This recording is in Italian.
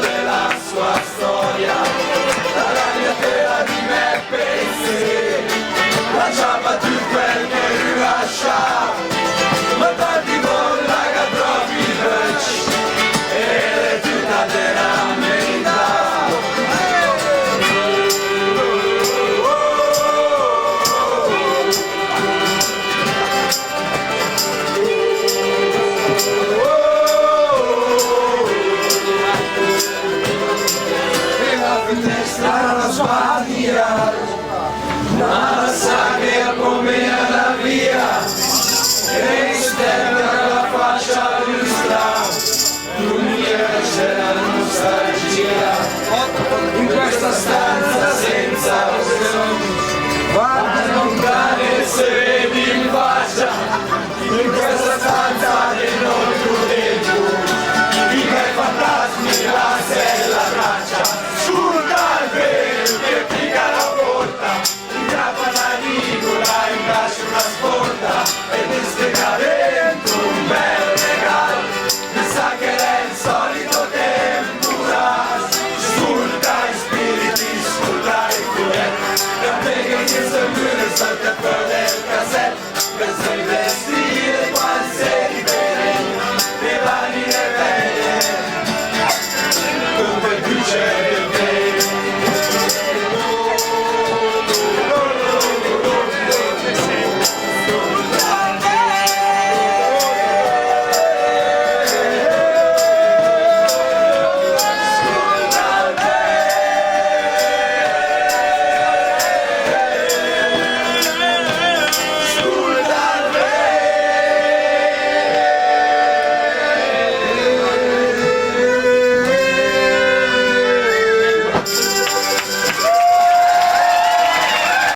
della sua storia, la ragnatela di me pensi, la ciapa tu quel che rilascia, ma tanti volla che trovi več, e le tutta della verità. Strana sbagliare, ma sa che come alla via, e stella la faccia giusta, l'unica c'è la nostalgia, in questa stanza senza opzioni, guarda non dare se